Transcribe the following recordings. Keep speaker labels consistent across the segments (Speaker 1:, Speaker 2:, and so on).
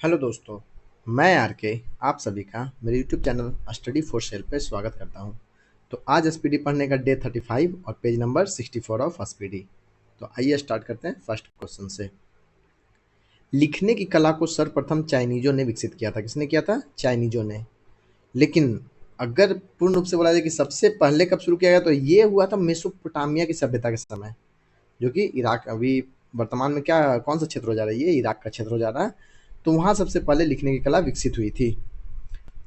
Speaker 1: Hello दोस्तों, मैं are के आप सभी का मेरे YouTube channel study for sale पे स्वागत करता हूं। तो आज एसपीडी पढ़ने का डे 35 और पेज नंबर 64 ऑफ एसपीडी। तो आइए स्टार्ट करते हैं फर्स्ट क्वेश्चन से। लिखने की कला को सर्वप्रथम चाइनीजों ने विकसित किया था। किसने किया था? चाइनीजों ने। लेकिन अगर पूर्ण रूप से बोला जाए कि सबसे पहले कब शुरू किया गया, तो ये हुआ था मेसोपोटामिया की सभ्यता के समय, जो कि इराक अभी वर्तमान में क्या कौन सा क्षेत्र हो जा रहा है, ये इराक का क्षेत्र हो जा रहा है। तो वहाँ सबसे पहले लिखने की कला विकसित हुई थी।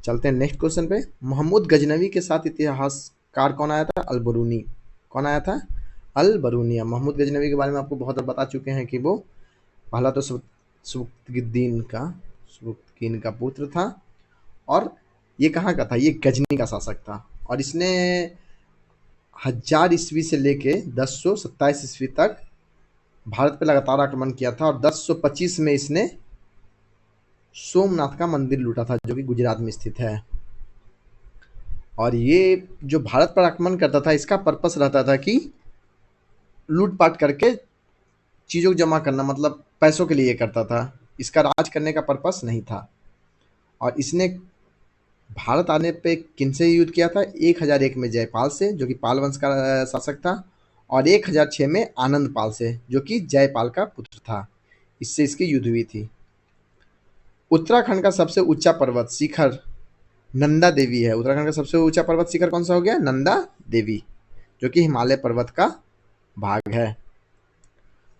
Speaker 1: चलते हैं नेक्स्ट क्वेश्चन पे। मोहम्मद गजनवी के साथ इतिहासकार कौन आया था? अल बरूनी। कौन आया था? अल बरूनी। मोहम्मद गजनवी के बारे में आपको बहुत बता चुके हैं कि वो पहला तो सुबुक्तगीन का पुत्र था, और ये कहाँ का था? ये गजनी का शासक था, और इसने 1000 ईस्वी से लेके 1027 ईस्वी तक भारत पे लगातार आक्रमण किया था, और 1025 में इसने सोमनाथ का मंदिर लूटा था, जो कि गुजरात में स्थित है। और ये जो भारत पर आक्रमण करता था, इसका पर्पस रहता था कि लूटपाट करके चीज़ों को जमा करना, मतलब पैसों के लिए करता था। इसका राज करने का पर्पस नहीं था। और इसने भारत आने पे किनसे युद्ध किया था? 1001 में जयपाल से, जो कि पाल वंश का शासक था, और 1006 में आनंद पाल से, जो कि जयपाल का पुत्र था। इससे इसकी युद्ध हुई थी। उत्तराखंड का सबसे ऊंचा पर्वत शिखर नंदा देवी है। उत्तराखंड का सबसे ऊंचा पर्वत शिखर कौन सा हो गया? नंदा देवी, जो कि हिमालय पर्वत का भाग है।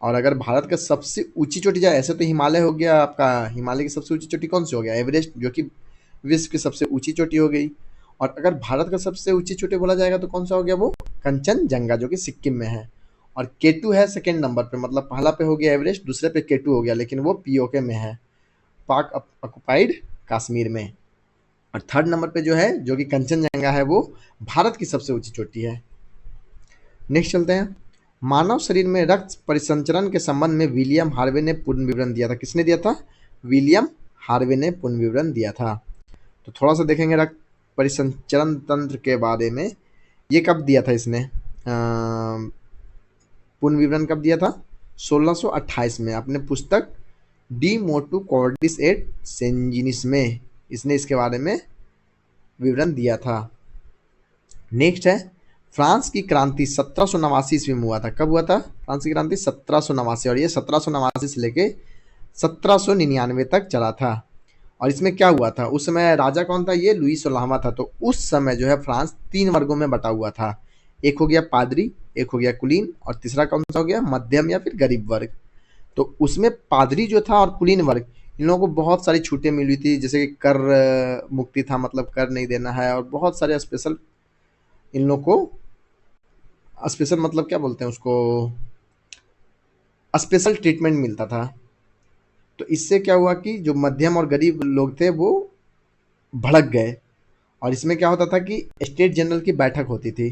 Speaker 1: और अगर भारत का सबसे ऊंची चोटी जाए, ऐसे तो हिमालय हो गया आपका, हिमालय की सबसे ऊंची चोटी कौन सी हो गया? एवरेस्ट, जो कि विश्व की सबसे ऊंची चोटी हो गई। और अगर भारत का सबसे ऊंची चोटी बोला जाएगा तो कौन सा हो गया? वो कंचनजंगा, जो कि सिक्किम में है। और केटू है सेकेंड नंबर पे, मतलब पहला पे हो गया एवरेस्ट, दूसरे पे केटू हो गया, लेकिन वो पीओके में है, पाक ऑक्युपाइड कश्मीर में। और थर्ड नंबर पे जो है, जो कि कंचनजंगा है, वो भारत की सबसे ऊंची चोटी है। नेक्स्ट चलते हैं। मानव शरीर में रक्त परिसंचरण के संबंध में विलियम हार्वे ने पूर्ण विवरण दिया था। किसने दिया था? विलियम हार्वे ने पूर्ण विवरण दिया था। तो थोड़ा सा देखेंगे रक्त परिसंचरण तंत्र के बारे में। ये कब दिया था इसने? पूर्ण विवरण कब दिया था? 1628 में, अपने पुस्तक डी मोटू कॉर्डिस एट सेंजिनिस में इसने इसके बारे में विवरण दिया था। नेक्स्ट है, फ्रांस की क्रांति 1789 ईस्वी में हुआ था। कब हुआ था फ्रांस की क्रांति? 1789। और ये 1789 से लेके 1799 तक चला था। और इसमें क्या हुआ था? उस समय राजा कौन था? ये लुई 16वां था। तो उस समय जो है फ्रांस 3 वर्गों में बटा हुआ था। एक हो गया पादरी, एक हो गया कुलीन, और तीसरा कौन सा हो गया? मध्यम या फिर गरीब वर्ग। तो उसमें पादरी जो था और कुलीन वर्ग, इन लोगों को बहुत सारी छूटें मिली थी, जैसे कि कर मुक्ति था, मतलब कर नहीं देना है, और बहुत सारे स्पेशल इन लोग को स्पेशल मतलब क्या बोलते हैं उसको, स्पेशल ट्रीटमेंट मिलता था। तो इससे क्या हुआ कि जो मध्यम और गरीब लोग थे वो भड़क गए। और इसमें क्या होता था कि स्टेट जनरल की बैठक होती थी।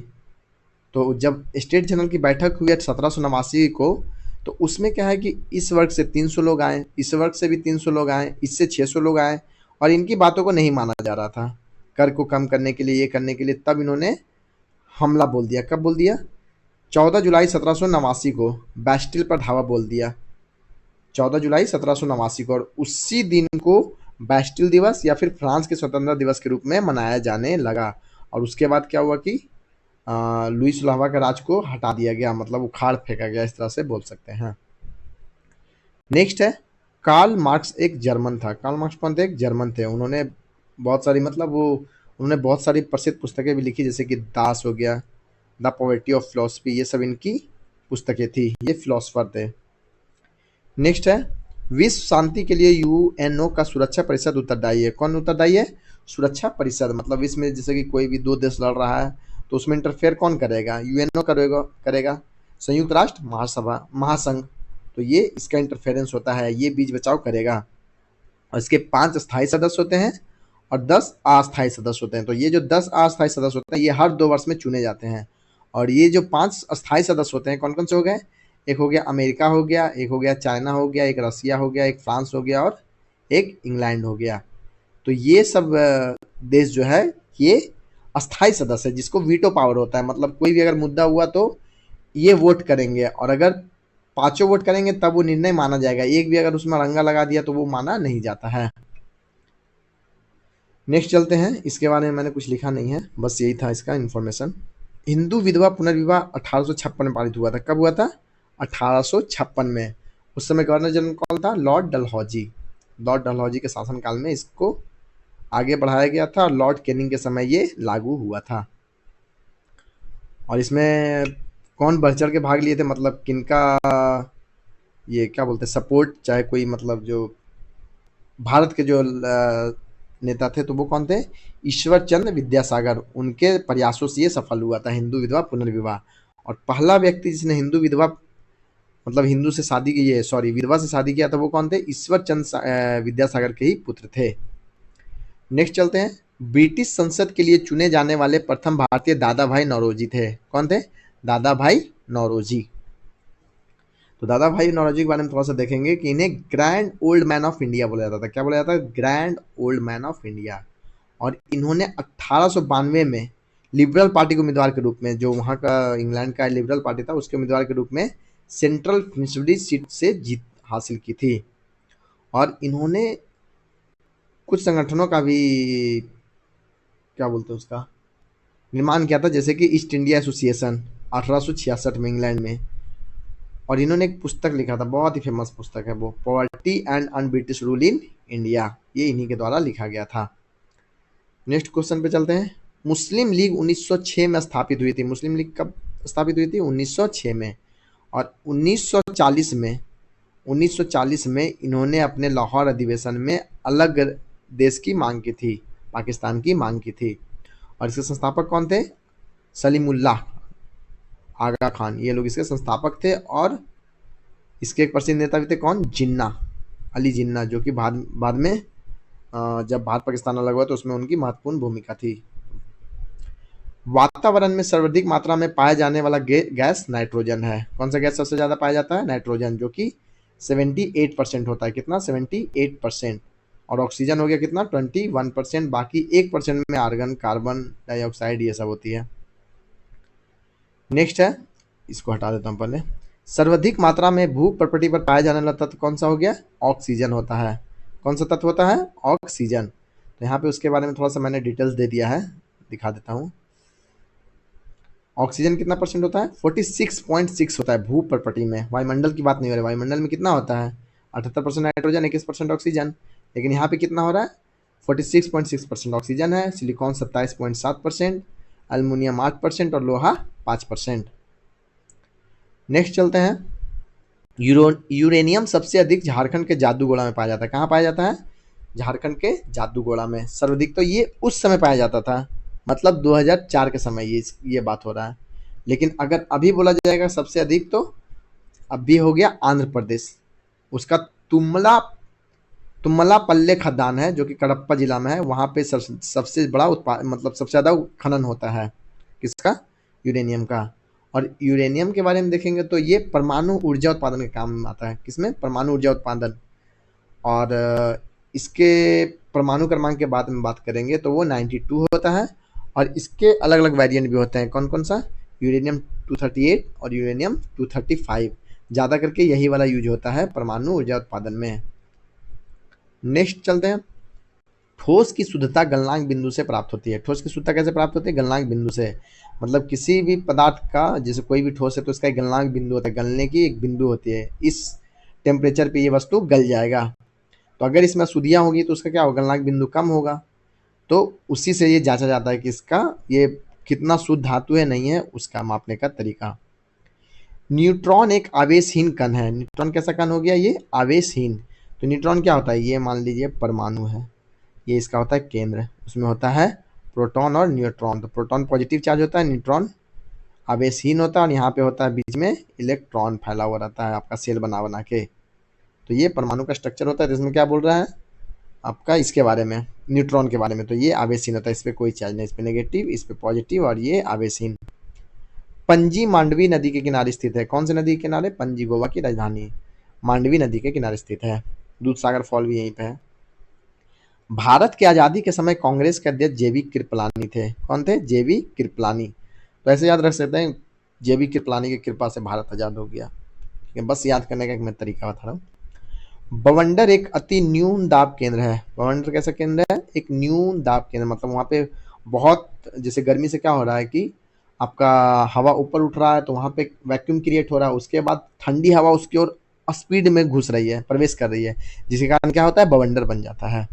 Speaker 1: तो जब स्टेट जनरल की बैठक हुई 1789 को, तो उसमें क्या है कि इस वर्ग से 300 लोग आए, इस वर्ग से भी 300 लोग आए, इससे 600 लोग आए, और इनकी बातों को नहीं माना जा रहा था। कर को कम करने के लिए, ये करने के लिए, तब इन्होंने हमला बोल दिया। कब बोल दिया? 14 जुलाई 1789 को बैस्टिल पर धावा बोल दिया। 14 जुलाई 1789 को, और उसी दिन को बैस्टिल दिवस या फिर फ्रांस के स्वतंत्रता दिवस के रूप में मनाया जाने लगा। और उसके बाद क्या हुआ कि लुई 16वां का राज को हटा दिया गया, मतलब उखाड़ फेंका गया, इस तरह से बोल सकते हैं। नेक्स्ट है, कार्ल मार्क्स एक जर्मन था। कार्ल मार्क्स कौन थे? एक जर्मन थे। उन्होंने बहुत सारी, मतलब वो उन्होंने बहुत सारी प्रसिद्ध पुस्तकें भी लिखी, जैसे कि दास हो गया, द पॉवर्टी ऑफ फिलोसफी, ये सब इनकी पुस्तकें थी। ये फिलोसफर थे। नेक्स्ट है, विश्व शांति के लिए यूएनओ का सुरक्षा परिषद उत्तरदायी है। कौन उत्तरदायी है? सुरक्षा परिषद, मतलब विश्व में जैसे कि कोई भी 2 देश लड़ रहा है, तो उसमें इंटरफेयर कौन करेगा? यूएनओ करेगा, संयुक्त राष्ट्र महासभा, महासंघ। तो ये इसका इंटरफेरेंस होता है, ये बीच बचाव करेगा। और इसके 5 स्थायी सदस्य होते हैं और 10 अस्थायी सदस्य होते हैं। तो ये जो 10 अस्थायी सदस्य होते हैं, ये हर 2 वर्ष में चुने जाते हैं। और ये जो 5 अस्थायी सदस्य होते हैं, कौन कौन से हो गए? एक हो गया अमेरिका हो गया, एक हो गया चाइना हो गया, एक रसिया हो गया, एक फ्रांस हो गया, और एक इंग्लैंड हो गया। तो ये सब देश जो है, ये अस्थायी सदस्य है, जिसको वीटो पावर होता है। मतलब कोई भी अगर मुद्दा हुआ तो ये वोट करेंगे, और अगर पांचों वोट करेंगे तब वो निर्णय माना जाएगा, एक भी अगर उसमें रंगा लगा दिया तो वो माना नहीं जाता है। नेक्स्ट चलते हैं, इसके बारे में मैंने कुछ लिखा नहीं है, बस यही था इसका इन्फॉर्मेशन। हिंदू विधवा पुनर्विवाह 1856 में पारित हुआ था। कब हुआ था? 1856 में। उस समय गवर्नर जनरल कौन था? लॉर्ड डलहौजी। लॉर्ड डलहौजी के शासनकाल में इसको आगे बढ़ाया गया था और लॉर्ड कैनिंग के समय ये लागू हुआ था। और इसमें कौन बढ़ चढ़ के भाग लिए थे, मतलब किनका ये क्या बोलते हैं सपोर्ट, चाहे कोई मतलब जो भारत के जो नेता थे तो वो कौन थे? ईश्वर चंद्र विद्यासागर। उनके प्रयासों से ये सफल हुआ था हिंदू विधवा पुनर्विवाह। और पहला व्यक्ति जिसने हिंदू विधवा मतलब हिंदू से शादी की, ये सॉरी विधवा से शादी किया था, वो कौन थे? ईश्वर चंद्र विद्यासागर के ही पुत्र थे। नेक्स्ट चलते हैं, ब्रिटिश संसद के लिए चुने जाने वाले प्रथम भारतीय दादा भाई नौरोजी थे। कौन थे? दादा भाई नौरोजी। तो दादा भाई नौरोजी के बारे में थोड़ा सा देखेंगे कि इन्हें grand old man of India बोला जाता था। क्या बोला जाता है? Grand old man of India. और इन्होंने 1892 में लिबरल पार्टी के उम्मीदवार के रूप में, जो वहाँ का इंग्लैंड का लिबरल पार्टी था उसके उम्मीदवार के रूप में सेंट्रल मिसौरी सीट से जीत हासिल की थी। और इन्होंने कुछ संगठनों का भी क्या बोलते हैं उसका निर्माण किया था, जैसे कि ईस्ट इंडिया एसोसिएशन 1866 में इंग्लैंड में। और इन्होंने एक पुस्तक लिखा था, बहुत ही फेमस पुस्तक है वो, poverty and un British rule in India. ये इन्हीं के द्वारा लिखा गया था। नेक्स्ट क्वेश्चन पे चलते हैं, मुस्लिम लीग 1906 में स्थापित हुई थी। मुस्लिम लीग कब स्थापित हुई थी? 1906 में। और 1940 में इन्होंने अपने लाहौर अधिवेशन में अलग देश की मांग की थी, पाकिस्तान की मांग की थी। और इसके संस्थापक कौन थे? सलीमुल्लाह आगा खान, ये लोग इसके संस्थापक थे। और इसके एक प्रसिद्ध नेता भी थे, कौन? जिन्ना, अली जिन्ना, जो कि बाद में जब भारत पाकिस्तान अलग हुआ तो उसमें उनकी महत्वपूर्ण भूमिका थी। वातावरण में सर्वाधिक मात्रा में पाया जाने वाला गैस नाइट्रोजन है। कौन सा गैस सबसे ज़्यादा पाया जाता है? नाइट्रोजन, जो कि 78% होता है। कितना? 78%। और ऑक्सीजन हो गया कितना? 21%। बाकी 1% में आर्गन, कार्बन डाइऑक्साइड, ये सब होती है। नेक्स्ट है, इसको हटा देता हूँ पहले। सर्वाधिक मात्रा में भू प्रपटी पर पाया जाने वाला तत्व कौन सा हो गया? ऑक्सीजन होता है। कौन सा तत्व होता है? ऑक्सीजन। तो यहाँ पे उसके बारे में थोड़ा सा मैंने डिटेल्स दे दिया है, दिखा देता हूँ। ऑक्सीजन कितना परसेंट होता है? 46.6 होता है भू प्रपटी में। वायुमंडल की बात नहीं हो रही, वायुमंडल में कितना होता है? 78% नाइट्रोजन, 21% ऑक्सीजन। लेकिन यहाँ पे कितना हो रहा है? 46.6% ऑक्सीजन है, सिलिकॉन 27.7%, एल्युमिनियम 8% और लोहा 5%। नेक्स्ट चलते हैं, यूरेनियम सबसे अधिक झारखंड के जादूगोड़ा में पाया जाता है। कहाँ पाया जाता है? झारखंड के जादूगोड़ा में सर्वाधिक। तो ये उस समय पाया जाता था, मतलब 2004 के समय ये बात हो रहा है। लेकिन अगर अभी बोला जाएगा सबसे अधिक, तो अभी हो गया आंध्र प्रदेश। उसका तुम्मलापल्ले खदान है जो कि कडप्पा जिला में है। वहाँ पे सबसे बड़ा मतलब सबसे ज़्यादा खनन होता है किसका? यूरेनियम का। और यूरेनियम के बारे में देखेंगे तो ये परमाणु ऊर्जा उत्पादन के काम में आता है। किसमें? परमाणु ऊर्जा उत्पादन। और इसके परमाणु क्रमांक के बाद में बात करेंगे तो वो 92 होता है। और इसके अलग अलग वेरिएंट भी होते हैं। कौन कौन सा? यूरेनियम 238 और यूरेनियम 235। ज़्यादा करके यही वाला यूज होता है परमाणु ऊर्जा उत्पादन में। नेक्स्ट चलते हैं, ठोस की शुद्धता गलनांक बिंदु से प्राप्त होती है। ठोस की शुद्धता कैसे प्राप्त होती है? गलनांक बिंदु से। मतलब किसी भी पदार्थ का, जैसे कोई भी ठोस है तो इसका एक गलनांक बिंदु होता है, गलने की एक बिंदु होती है। इस टेम्परेचर पे ये वस्तु गल जाएगा। तो अगर इसमें अशुद्धियाँ होगी तो उसका क्या होगा? गलनांक बिंदु कम होगा। तो उसी से ये जांचा जाता है कि इसका ये कितना शुद्ध धातु है, नहीं है, उसका मापने का तरीका। न्यूट्रॉन एक आवेशहीन कण है। न्यूट्रॉन कैसा कण हो गया? ये आवेशहीन। तो न्यूट्रॉन क्या होता है? ये मान लीजिए परमाणु है, ये इसका होता है केंद्र, उसमें होता है प्रोटॉन और न्यूट्रॉन। तो प्रोटॉन पॉजिटिव चार्ज होता है, न्यूट्रॉन आवेशहीन होता है, और यहाँ पे होता है बीच में इलेक्ट्रॉन फैला हुआ रहता है आपका सेल बना बना के। तो ये परमाणु का स्ट्रक्चर होता है। तो इसमें क्या बोल रहा है आपका? इसके बारे में, न्यूट्रॉन के बारे में। तो ये आवेशहीन होता है, इस पर कोई चार्ज नहीं, इस पर नेगेटिव, इस पर पॉजिटिव, और ये आवेशहीन। पंजी मांडवी नदी के किनारे स्थित है। कौन सी नदी के किनारे? पंजी, गोवा की राजधानी, मांडवी नदी के किनारे स्थित है। दूध सागर फॉल भी यहीं पे है। भारत की आज़ादी के समय कांग्रेस के अध्यक्ष जेबी कृपलानी थे। कौन थे? जेबी कृपलानी। तो ऐसे याद रख सकते हैं, जेबी कृपलानी की कृपा से भारत आज़ाद हो गया। ठीक है, बस याद करने का एक मैं तरीका बता रहा हूँ। बवंडर एक अति न्यून दाब केंद्र है। बवंडर कैसा केंद्र है? एक न्यून दाब केंद्र, मतलब वहाँ पे बहुत, जैसे गर्मी से क्या हो रहा है कि आपका हवा ऊपर उठ रहा है तो वहाँ पे वैक्यूम क्रिएट हो रहा है, उसके बाद ठंडी हवा उसकी ओर स्पीड में घुस रही है, प्रवेश कर रही है, जिसके कारण क्या होता है? बवंडर बन जाता है।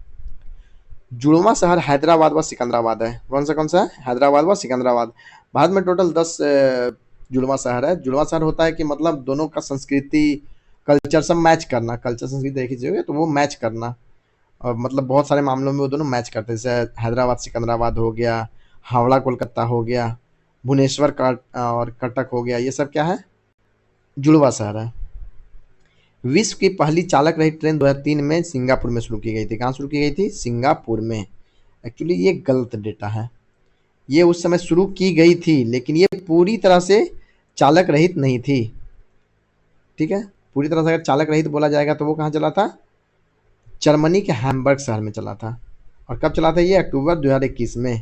Speaker 1: जुड़वा शहर हैदराबाद व सिकंदराबाद है। कौन सा है? हैदराबाद व सिकंदराबाद। भारत में टोटल 10 जुड़वा शहर है। जुड़वा शहर होता है कि मतलब दोनों का संस्कृति, कल्चर सब मैच करना, कल्चर संस्कृति देखी जाएगी तो वो मैच करना, और मतलब बहुत सारे मामलों में वो दोनों मैच करते हैं। जैसे हैदराबाद सिकंदराबाद हो गया, हावड़ा कोलकाता हो गया, भुवनेश्वर और कटक हो गया, ये सब क्या है? जुड़वा शहर है। विश्व की पहली चालक रहित ट्रेन 2003 में सिंगापुर में शुरू की गई थी। कहाँ शुरू की गई थी? सिंगापुर में। एक्चुअली ये गलत डेटा है। ये उस समय शुरू की गई थी लेकिन ये पूरी तरह से चालक रहित नहीं थी। ठीक है, पूरी तरह से अगर चालक रहित बोला जाएगा तो वो कहाँ चला था? जर्मनी के हैम्बर्ग शहर में चला था। और कब चला था? ये अक्टूबर 2021 में।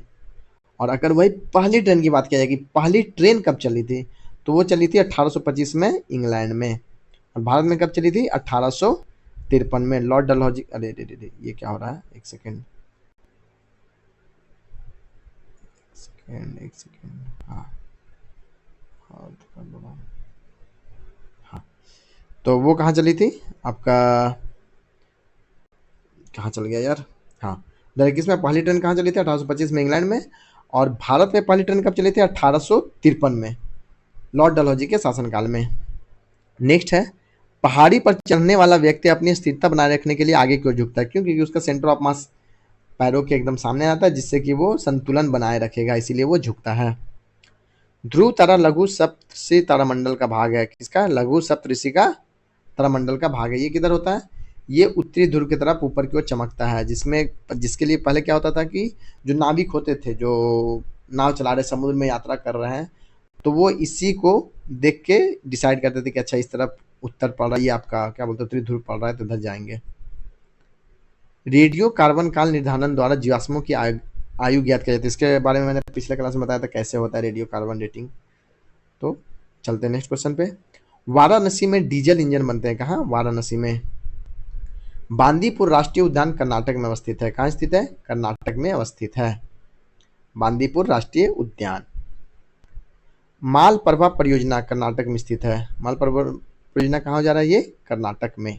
Speaker 1: और अगर वही पहली ट्रेन की बात की जाएगी, पहली ट्रेन कब चली थी, तो वो चली थी 1825 में इंग्लैंड में। और भारत में कब चली थी? 1853 में। लॉर्ड डलहौजी, अरे रे रे रे, ये क्या हो रहा है? एक सेकेंड, एक सेकेंड, हाँ हाँ हाँ। तो वो कहाँ चली थी आपका? कहाँ चल गया यार? हाँ, 2021 में पहली ट्रेन कहाँ चली थी? 1825 में इंग्लैंड में। और भारत में पहली ट्रेन कब चली थी? 1853 में, लॉर्ड डलहौजी के शासनकाल में। नेक्स्ट है, पहाड़ी पर चढ़ने वाला व्यक्ति अपनी स्थिरता बनाए रखने के लिए आगे क्यों झुकता है? क्यों? क्योंकि उसका सेंटर ऑफ मास पैरों के एकदम सामने आता है, जिससे कि वो संतुलन बनाए रखेगा, इसीलिए वो झुकता है। ध्रुव तारा लघु सप्तऋषि तारामंडल का भाग है। किसका? लघु सप्तऋषि का तारामंडल का भाग है। ये किधर होता है? ये उत्तरी ध्रुव की तरफ ऊपर की ओर चमकता है, जिसमें जिसके लिए पहले क्या होता था कि जो नाविक होते थे, जो नाव चला रहे, समुद्र में यात्रा कर रहे हैं, तो वो इसी को देख के डिसाइड करते थे कि अच्छा इस तरफ उत्तर पड़ रहा है, ये आपका क्या बोलते हैं उत्तरी ध्रुव पड़ रहा है, तो इधर जाएंगे। रेडियो कार्बन काल निर्धारण द्वारा जीवाश्मों की आयु ज्ञात की जाती है। इसके बारे में मैंने पिछले क्लास में बताया था कैसे होता है रेडियो कार्बन डेटिंग। तो चलते हैं नेक्स्ट क्वेश्चन पे। वाराणसी में डीजल इंजन बनते हैं। कहाँ? वाराणसी में। बांदीपुर राष्ट्रीय उद्यान कर्नाटक में अवस्थित है। कहाँ स्थित है? कर्नाटक में अवस्थित है बांदीपुर राष्ट्रीय उद्यान। मालप्रभा परियोजना कर्नाटक में स्थित है। मालप्रभा परियोजना कहाँ जा रहा है? ये कर्नाटक में।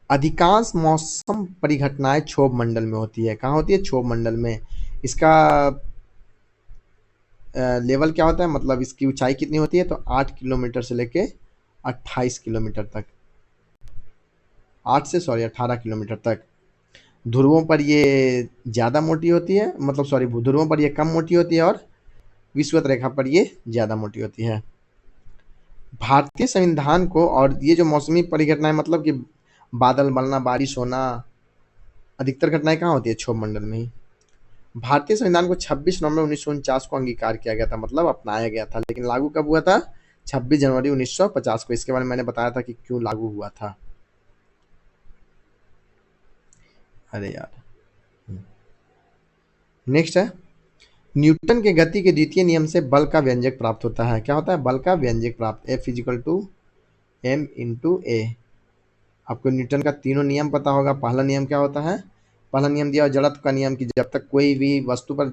Speaker 1: अधिकांश मौसम परिघटनाएं क्षोभ मंडल में होती है। कहाँ होती है? क्षोभ मंडल में। इसका लेवल क्या होता है, मतलब इसकी ऊंचाई कितनी होती है? तो 8 किलोमीटर से लेके 28 किलोमीटर तक, 18 किलोमीटर तक। ध्रुवों पर ये ज़्यादा मोटी होती है, मतलब सॉरी, ध्रुवों पर ये कम मोटी होती है और विषुवत रेखा पर ये ज़्यादा मोटी होती है। भारतीय संविधान को, और ये जो मौसमी परिघटनाएं मतलब कि बादल बनना, बारिश होना, अधिकतर घटनाएं कहाँ होती है? क्षोभ मंडल में ही। भारतीय संविधान को 26 नवंबर 1949 को अंगीकार किया गया था, मतलब अपनाया गया था, लेकिन लागू कब हुआ था? 26 जनवरी 1950 को। इसके बारे में मैंने बताया था कि क्यों लागू हुआ था। अरे यार, नेक्स्ट है, न्यूटन के गति के द्वितीय नियम से बल का व्यंजक प्राप्त होता है। क्या होता है? बल का व्यंजक प्राप्त, F = m/a। आपको न्यूटन का तीनों नियम पता होगा। पहला नियम क्या होता है? पहला नियम दिया जड़त्व का नियम, कि जब तक कोई भी वस्तु पर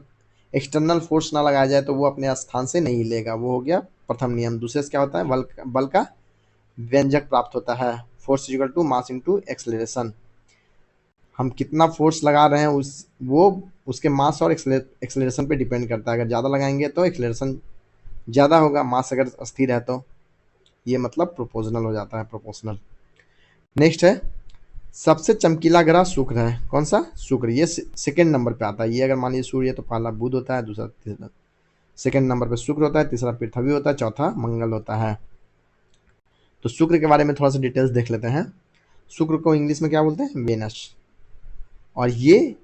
Speaker 1: एक्सटर्नल फोर्स ना लगाया जाए तो वो अपने स्थान से नहीं हिलेगा, वो हो गया प्रथम नियम। दूसरे से क्या होता है? बल का व्यंजक प्राप्त होता है, फोर्स = मास × एक्सलेरेशन। हम कितना फोर्स लगा रहे हैं वो उसके मास और एक्सलेरेशन पे डिपेंड करता है। अगर ज़्यादा लगाएंगे तो एक्सलेरेशन ज़्यादा होगा, मास अगर स्थिर है तो ये मतलब प्रोपोर्शनल हो जाता है, प्रोपोर्शनल। नेक्स्ट है, सबसे चमकीला ग्रह शुक्र है। कौन सा? शुक्र। ये सेकेंड नंबर पे आता है। ये अगर मान लीजिए सूर्य है तो पहला बुध होता है, दूसरा तीसरा, सेकेंड नंबर पे शुक्र होता है, तीसरा पृथ्वी होता है, चौथा मंगल होता है। तो शुक्र के बारे में थोड़ा सा डिटेल्स देख लेते हैं। शुक्र को इंग्लिश में क्या बोलते हैं? वेनस। और ये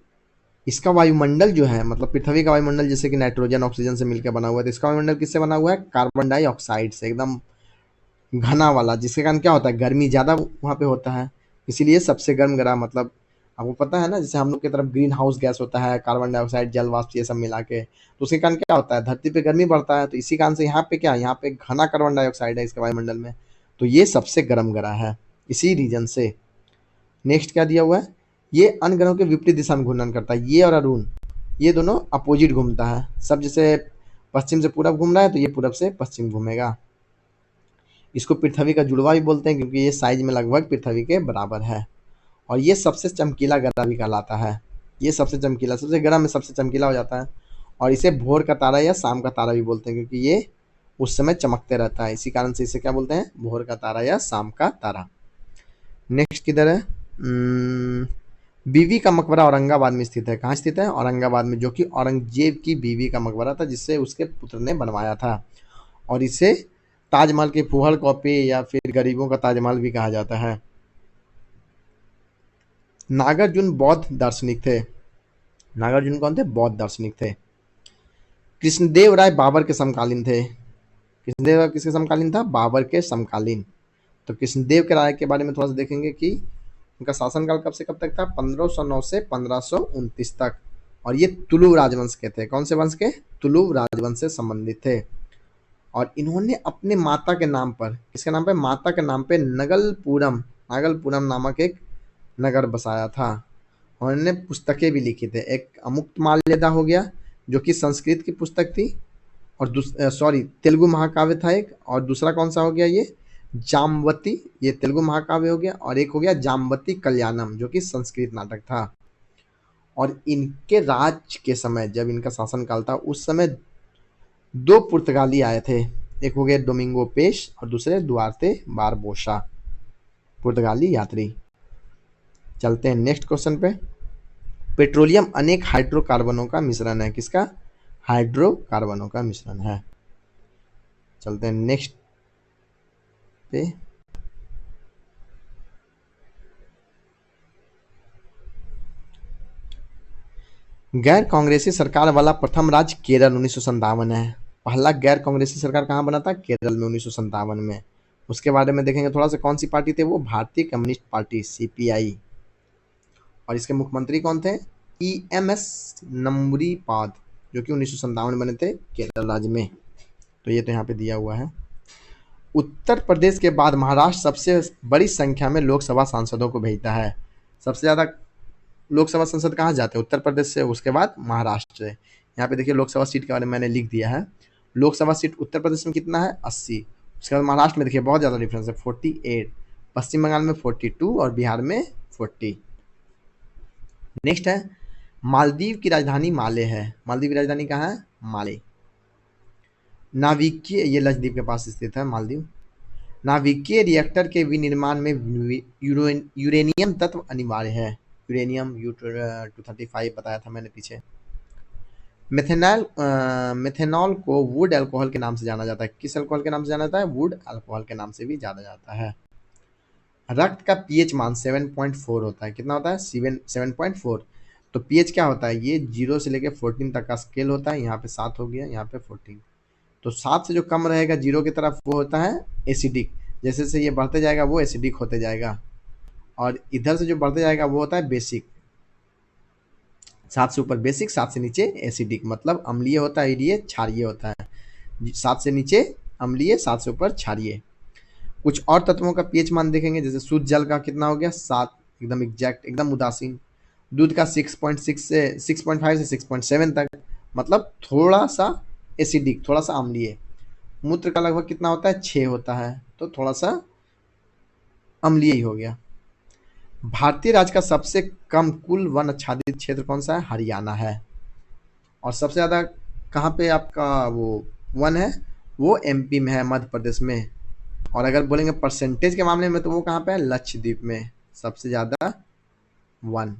Speaker 1: इसका वायुमंडल जो है, मतलब पृथ्वी का वायुमंडल जैसे कि नाइट्रोजन ऑक्सीजन से मिलकर बना हुआ है, तो इसका वायुमंडल किससे बना हुआ है? कार्बन डाइऑक्साइड से, एकदम घना वाला, जिसके कारण क्या होता है? गर्मी ज़्यादा वहाँ पे होता है, इसीलिए सबसे गर्म ग्रह। मतलब आपको पता है ना, जैसे हम लोग की तरफ ग्रीन हाउस गैस होता है, कार्बन डाइऑक्साइड, जल वाष्प, ये सब मिला के, तो उसके कारण क्या होता है? धरती पे गर्मी बढ़ता है, तो इसी कारण से यहाँ पे क्या, यहाँ पे घना कार्बन डाइऑक्साइड है इसके वायुमंडल में, तो ये सबसे गर्म ग्रह है इसी रीजन से। नेक्स्ट क्या दिया हुआ है, ये अन्य ग्रहों के विपरीत दिशा में घूर्णन करता है। ये और अरुण ये दोनों अपोजिट घूमता है, सब जैसे पश्चिम से पूरब घूम रहा है तो ये पूरब से पश्चिम घूमेगा। इसको पृथ्वी का जुड़वा भी बोलते हैं क्योंकि ये साइज में लगभग पृथ्वी के बराबर है। और ये सबसे चमकीला ग्रह भी कहलाता है। ये सबसे चमकीला, सबसे गर्म में सबसे चमकीला हो जाता है। और इसे भोर का तारा या शाम का तारा भी बोलते हैं क्योंकि ये उस समय चमकते रहता है, इसी कारण से इसे क्या बोलते हैं, भोर का तारा या शाम का तारा। नेक्स्ट किधर है, बीवी का मकबरा औरंगाबाद में स्थित है। कहाँ स्थित है, औरंगाबाद में, जो कि औरंगजेब की बीवी का मकबरा था जिससे उसके पुत्र ने बनवाया था। और इसे ताजमहल की फुहड़ कॉपी या फिर गरीबों का ताजमहल भी कहा जाता है। नागार्जुन बौद्ध दार्शनिक थे। नागार्जुन कौन थे, बौद्ध दार्शनिक थे। कृष्णदेव राय बाबर के समकालीन थे। कृष्णदेव राय किसके समकालीन था, बाबर के समकालीन। तो कृष्णदेव के राय के बारे में थोड़ा सा देखेंगे कि उनका शासनकाल कब से कब तक था, 1509 से 1529 तक। और ये तुलुव राजवंश के थे। कौन से वंश के, तुलुव राजवंश से संबंधित थे। और इन्होंने अपने माता के नाम पर, किसके नाम पे, माता के नाम पे नगलपुरम, नागलपुरम नामक एक नगर बसाया था। और इन्होंने पुस्तकें भी लिखी थे। एक अमुक्त माल्यदा हो गया जो कि संस्कृत की पुस्तक थी, और सॉरी तेलुगु महाकाव्य था एक, और दूसरा कौन सा हो गया, ये जामवती, ये तेलुगु महाकाव्य हो गया, और एक हो गया जामवती कल्याणम जो कि संस्कृत नाटक था। और इनके राज के समय, जब इनका शासनकाल था उस समय दो पुर्तगाली आए थे। एक हो गया डोमिंगो पेश और दूसरे दुआर्ते बारबोसा, पुर्तगाली यात्री। चलते हैं नेक्स्ट क्वेश्चन पे। पेट्रोलियम अनेक हाइड्रोकार्बनों का मिश्रण है। किसका, हाइड्रोकार्बनों का मिश्रण है। चलते हैं नेक्स्ट पे। गैर कांग्रेसी सरकार वाला प्रथम राज्य केरल 1957 है। पहला गैर कांग्रेसी सरकार कहाँ बना था, केरल में 1957 में। उसके बारे में देखेंगे थोड़ा सा, कौन सी पार्टी थे वो, भारतीय कम्युनिस्ट पार्टी सीपीआई। और इसके मुख्यमंत्री कौन थे, ईएमएस नंबूरीपाद, जो कि 1957 में बने थे केरल राज्य में। तो ये तो यहाँ पे दिया हुआ है। उत्तर प्रदेश के बाद महाराष्ट्र सबसे बड़ी संख्या में लोकसभा सांसदों को भेजता है। सबसे ज़्यादा लोकसभा सांसद कहाँ जाते हैं, उत्तर प्रदेश से, उसके बाद महाराष्ट्र से। यहाँ पे देखिए लोकसभा सीट के बारे में मैंने लिख दिया है। लोकसभा सीट उत्तर प्रदेश में कितना है, 80। उसके बाद महाराष्ट्र में देखिए बहुत ज़्यादा डिफरेंस है, 48। पश्चिम बंगाल में 42 और बिहार में 40। नेक्स्ट है, मालदीव की राजधानी माले है। मालदीव की राजधानी कहाँ है, माले। नाभिकीय, ये लक्षद्वीप के पास स्थित है मालदीव। नाभिकीय रिएक्टर के विनिर्माण में यूरेनियम तत्व अनिवार्य है। यूरेनियम U-235 बताया था मैंने पीछे। मेथेनॉल को वुड अल्कोहल के नाम से जाना जाता है। किस अल्कोहल के नाम से जाना जाता है, वुड अल्कोहल के नाम से भी जाना जाता है। रक्त का पीएच मान 7.4 होता है। कितना होता है, 7.4। तो पीएच क्या होता है, ये 0 से लेकर 14 तक का स्केल होता है। यहाँ पे 7 हो गया, यहाँ पे 14। तो 7 से जो कम रहेगा 0 की तरफ वो होता है एसिडिक। जैसे जैसे ये बढ़ते जाएगा वो एसिडिक होते जाएगा। और इधर से जो बढ़ते जाएगा वो होता है बेसिक। 7 से ऊपर बेसिक, 7 से नीचे एसिडिक, मतलब अम्लीय होता है, ये क्षारीय होता है। 7 से नीचे अम्लीय, 7 से ऊपर क्षारीय। कुछ और तत्वों का पीएच मान देखेंगे, जैसे शुद्ध जल का कितना हो गया, 7, एकदम एग्जैक्ट, एकदम उदासीन। दूध का 6.6 से 6.5 से 6.7 तक, मतलब थोड़ा सा एसिडिक, थोड़ा सा अम्लीय। मूत्र का लगभग कितना होता है, 6 होता है, तो थोड़ा सा अम्लीय ही हो गया। भारतीय राज्य का सबसे कम कुल वन आच्छादित क्षेत्र कौन सा है, हरियाणा है। और सबसे ज़्यादा कहाँ पे आपका वो वन है, वो एमपी में है, मध्य प्रदेश में। और अगर बोलेंगे परसेंटेज के मामले में तो वो कहाँ पे है, लक्षद्वीप में सबसे ज़्यादा वन।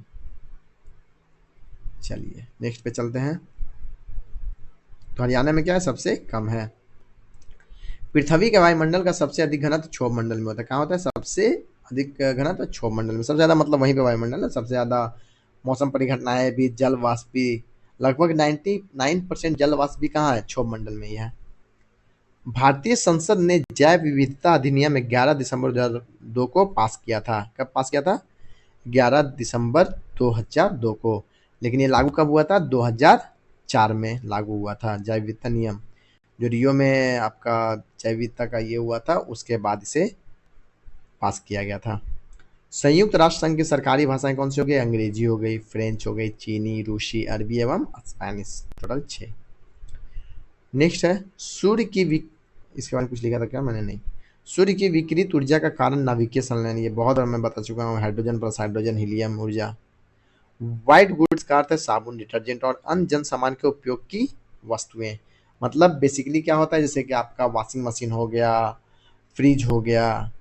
Speaker 1: चलिए नेक्स्ट पे चलते हैं। तो हरियाणा में क्या है, सबसे कम है। पृथ्वी के वायुमंडल का सबसे अधिक घनत्व क्षोभ मंडल में होता है। कहाँ होता है, सबसे अधिक घनत्व क्षोभ मंडल में। सबसे ज़्यादा मतलब वहीं पे वायुमंडल है, सबसे ज़्यादा मौसम परिघटनाएं भी, जल वाष्प भी, लगभग 99% जल वाष्प भी कहाँ है, क्षोभ मंडल में ही है। भारतीय संसद ने जैव विविधता अधिनियम 11 दिसंबर 2002 को पास किया था। कब पास किया था, 11 दिसंबर 2002 को। लेकिन ये लागू कब हुआ था, 2004 में लागू हुआ था जैव विविधता नियम। जो रियो में आपका जैव विविधता का ये हुआ था, उसके बाद इसे पास किया गया था। संयुक्त राष्ट्र संघ की सरकारी भाषाएं कौन सी हो गई? अंग्रेजी हो गई, फ्रेंच हो गई, चीनी, रूसी, अरबी एवं स्पेनिश, टोटल 6। नेक्स्ट है सूर्य की इसके बारे में कुछ लिखा था क्या मैंने? नहीं। सूर्य की विकिरित ऊर्जा का कारण नाभिकीय संलयन, ये बहुत बार मैं बता चुका हूँ, हाइड्रोजन प्लस हाइड्रोजन हीलियम ऊर्जा। व्हाइट गुड्स का अर्थ है साबुन, डिटर्जेंट और अन्य जन सामान के उपयोग की वस्तुएं। मतलब बेसिकली क्या होता है, जैसे कि आपका वॉशिंग मशीन हो गया, फ्रिज हो गया,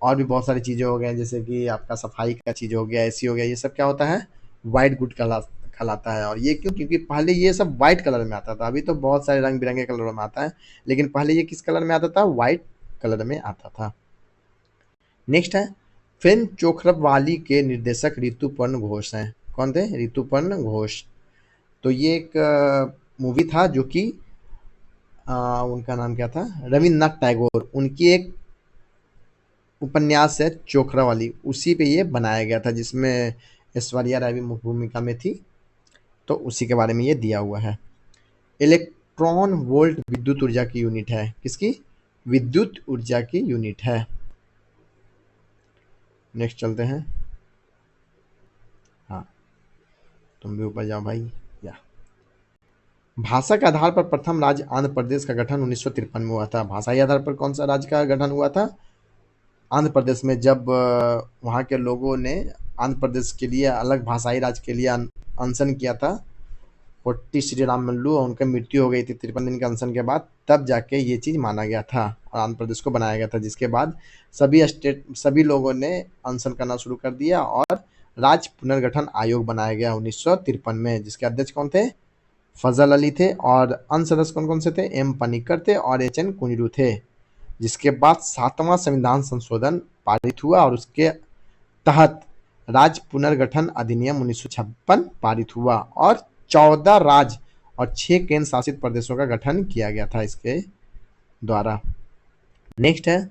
Speaker 1: और भी बहुत सारी चीज़ें हो गई, जैसे कि आपका सफाई का चीज़ हो गया, एसी हो गया, ये सब क्या होता है? व्हाइट गुड कहलाता है। और ये क्यों? क्योंकि पहले ये सब व्हाइट कलर में आता था, अभी तो बहुत सारे रंग बिरंगे कलरों में आता है, लेकिन पहले ये किस कलर में आता था? व्हाइट कलर में आता था। नेक्स्ट है फिल्म चोखरवाली के निर्देशक ऋतुपर्ण घोष हैं। कौन थे? ऋतुपर्ण घोष। तो ये एक मूवी था जो कि उनका नाम क्या था? रविन्द्रनाथ टैगोर, उनकी एक उपन्यास है चोखरावाली, उसी पे ये बनाया गया था, जिसमें ऐश्वर्या राय भी मुख्य भूमिका में थी। तो उसी के बारे में ये दिया हुआ है। इलेक्ट्रॉन वोल्ट विद्युत ऊर्जा की यूनिट है। किसकी? विद्युत ऊर्जा की यूनिट है। नेक्स्ट चलते हैं। हाँ, तुम भी ऊपर जाओ भाई। या भाषा के आधार पर प्रथम राज्य आंध्र प्रदेश का गठन 1953 में हुआ था। भाषाई आधार पर कौन सा राज्य का गठन हुआ था? आंध्र प्रदेश में, जब वहाँ के लोगों ने आंध्र प्रदेश के लिए अलग भाषाई राज्य के लिए अनशन किया था। पोट्टी श्री रामल्लू, और उनकी मृत्यु हो गई थी 53 दिन के अनशन के बाद, तब जाके ये चीज़ माना गया था और आंध्र प्रदेश को बनाया गया था, जिसके बाद सभी लोगों ने अनशन करना शुरू कर दिया और राज्य पुनर्गठन आयोग बनाया गया 1953 में, जिसके अध्यक्ष कौन थे? फजल अली थे। और अन्य सदस्य कौन कौन से थे? एम पनिक्कर थे और एच एन कुंजरू थे। जिसके बाद 7वां संविधान संशोधन पारित हुआ और उसके तहत राज्य पुनर्गठन अधिनियम 1956 पारित हुआ और 14 राज्य और 6 केंद्र शासित प्रदेशों का गठन किया गया था इसके द्वारा। नेक्स्ट है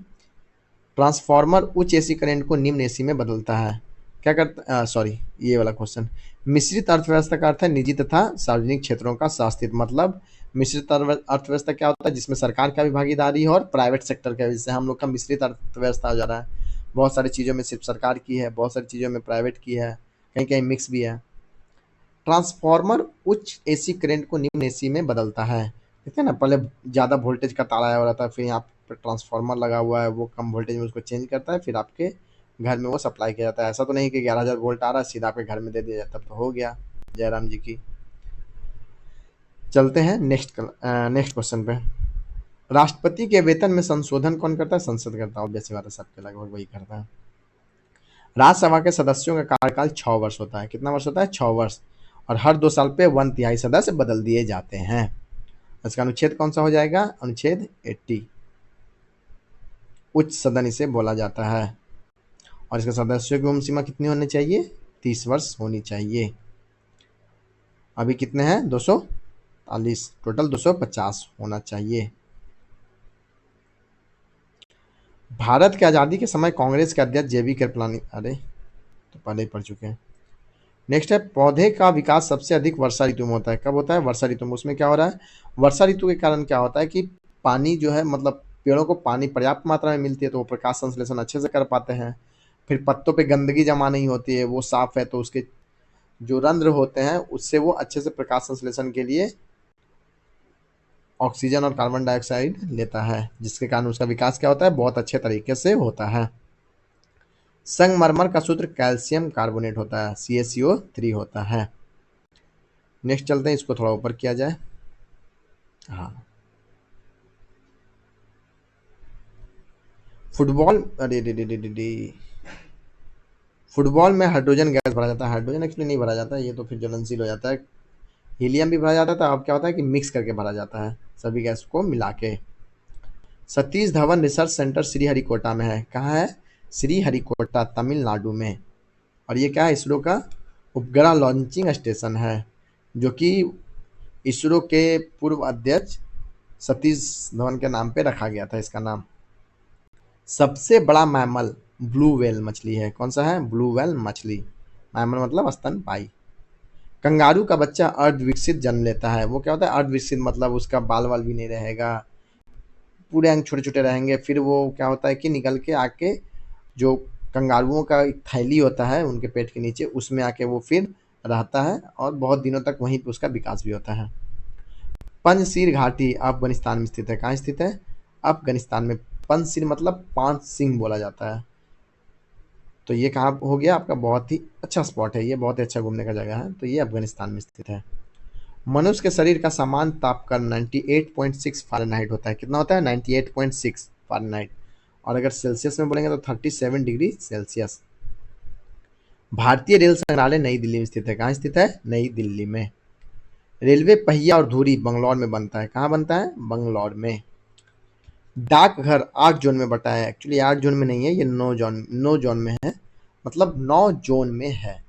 Speaker 1: ट्रांसफार्मर उच्च एसी करंट को निम्न एसी में बदलता है। क्या करता? सॉरी, ये वाला क्वेश्चन। मिश्रित अर्थव्यवस्था का अर्थ है निजी तथा सार्वजनिक क्षेत्रों का सहअस्तित्व। मतलब मिश्रित अर्थव्यवस्था क्या होता है? जिसमें सरकार का भी भागीदारी है और प्राइवेट सेक्टर का भी। जैसे हम लोग का मिश्रित अर्थव्यवस्था हो जा रहा है, बहुत सारी चीज़ों में सिर्फ सरकार की है, बहुत सारी चीज़ों में प्राइवेट की है, कहीं कहीं मिक्स भी है। ट्रांसफार्मर उच्च एसी करंट को निम्न एसी में बदलता है। देखते हैं ना, पहले ज़्यादा वोल्टेज का तार आया हुआ रहता है, फिर यहाँ पे ट्रांसफार्मर लगा हुआ है, वो कम वोल्टेज में उसको चेंज करता है, फिर आपके घर में वो सप्लाई किया जाता है। ऐसा तो नहीं कि 11,000 वोल्ट आ रहा है सीधा आपके घर में दे दिया जाता, तब तो हो गया जयराम जी की। चलते हैं नेक्स्ट क्वेश्चन पे। राष्ट्रपति के वेतन में संशोधन कौन करता है? संसद करता है। ऑब्वियस बात है, सबके लगभग वही करता है। राज्यसभा के सदस्यों का कार्यकाल 6 वर्ष होता है। कितना वर्ष होता है? 6 वर्ष। और हर 2 साल पे 1/3 सदस्य बदल दिए जाते हैं। इसका अनुच्छेद कौन सा हो जाएगा? अनुच्छेद 80। उच्च सदन इसे बोला जाता है। और इसके सदस्यों की उम्र सीमा कितनी होनी चाहिए? 30 वर्ष होनी चाहिए। अभी कितने हैं? 240, टोटल 250 होना चाहिए। भारत की आज़ादी के समय कांग्रेस के अध्यक्ष जेबी कृपलानी, अरे तो पहले ही पढ़ चुके हैं। नेक्स्ट है पौधे का विकास सबसे अधिक वर्षा ऋतु में होता है। कब होता है? वर्षा ऋतु में। उसमें क्या हो रहा है? वर्षा ऋतु के कारण क्या होता है कि पानी जो है, मतलब पेड़ों को पानी पर्याप्त मात्रा में मिलती है, तो वो प्रकाश संश्लेषण अच्छे से कर पाते हैं। फिर पत्तों पे गंदगी जमा नहीं होती है, वो साफ है, तो उसके जो रंध्र होते हैं उससे वो अच्छे से प्रकाश संश्लेषण के लिए ऑक्सीजन और कार्बन डाइऑक्साइड लेता है, जिसके कारण उसका विकास क्या होता है? बहुत अच्छे तरीके से होता है। संगमरमर का सूत्र कैल्शियम कार्बोनेट होता है, CaCO3 होता है। नेक्स्ट चलते हैं, इसको थोड़ा ऊपर किया जाए। हाँ, फुटबॉल, अरे रे रे रे रे रे। फुटबॉल में हाइड्रोजन गैस भरा जाता है। हाइड्रोजन एक्चुअली नहीं भरा जाता है, ये तो फिर ज्वलनशील हो जाता है। हीलियम भी भरा जाता था, अब क्या होता है कि मिक्स करके भरा जाता है, सभी गैस को मिला के। सतीश धवन रिसर्च सेंटर श्रीहरिकोटा में है। कहाँ है? श्रीहरिकोटा, तमिलनाडु में। और ये क्या है? इसरो का उपग्रह लॉन्चिंग स्टेशन है, जो कि इसरो के पूर्व अध्यक्ष सतीश धवन के नाम पे रखा गया था इसका नाम। सबसे बड़ा मैमल ब्लू व्हेल मछली है। कौन सा है? ब्लू व्हेल मछली। मैमल मतलब स्तनपायी। कंगारू का बच्चा अर्धविकसित जन्म लेता है। वो क्या होता है? अर्धविकसित मतलब उसका बाल वाल भी नहीं रहेगा, पूरे अंग छोटे छोटे रहेंगे। फिर वो क्या होता है कि निकल के आके जो कंगारुओं का एक थैली होता है उनके पेट के नीचे, उसमें आके वो फिर रहता है और बहुत दिनों तक वहीं पे उसका विकास भी होता है। पंजशीर घाटी अफगानिस्तान में स्थित है। कहाँ स्थित है? अफगानिस्तान में। पंजशीर मतलब 5 सिंह बोला जाता है। तो ये कहाँ हो गया आपका? बहुत ही अच्छा स्पॉट है ये, बहुत ही अच्छा घूमने का जगह है। तो ये अफगानिस्तान में स्थित है। मनुष्य के शरीर का सामान्य तापमान 98.6 फ़ारेनहाइट होता है। कितना होता है? 98.6 फ़ारेनहाइट। और अगर सेल्सियस में बोलेंगे तो 37 डिग्री सेल्सियस। भारतीय रेल संग्रहालय नई दिल्ली में स्थित है। कहाँ स्थित है? नई दिल्ली में। रेलवे पहिया और धुरी बंगलौर में बनता है। कहाँ बनता है? बंगलौर में। डाकघर 8 जोन में बटा है। एक्चुअली 8 जोन में नहीं है, ये 9 जोन में है। मतलब 9 जोन में है।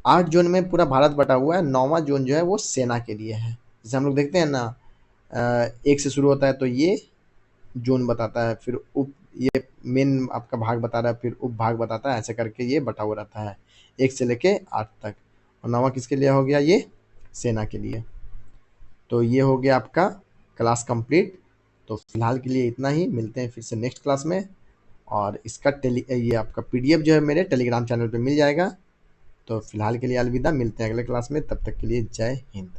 Speaker 1: 8 जोन में पूरा भारत बटा हुआ है। 9वां जोन जो है वो सेना के लिए है। जैसे हम लोग देखते हैं ना, 1 से शुरू होता है तो ये जोन बताता है, फिर ये मेन आपका भाग बता रहा है, फिर उप भाग बताता है, ऐसे करके ये बटा हुआ रहता है 1 से लेके 8 तक। और 9वां किसके लिए हो गया? ये सेना के लिए। तो ये हो गया आपका क्लास कंप्लीट। तो फिलहाल के लिए इतना ही, मिलते हैं फिर से नेक्स्ट क्लास में। और इसका ये आपका पीडीएफ जो है मेरे टेलीग्राम चैनल पे मिल जाएगा। तो फिलहाल के लिए अलविदा, मिलते हैं अगले क्लास में, तब तक के लिए जय हिंद।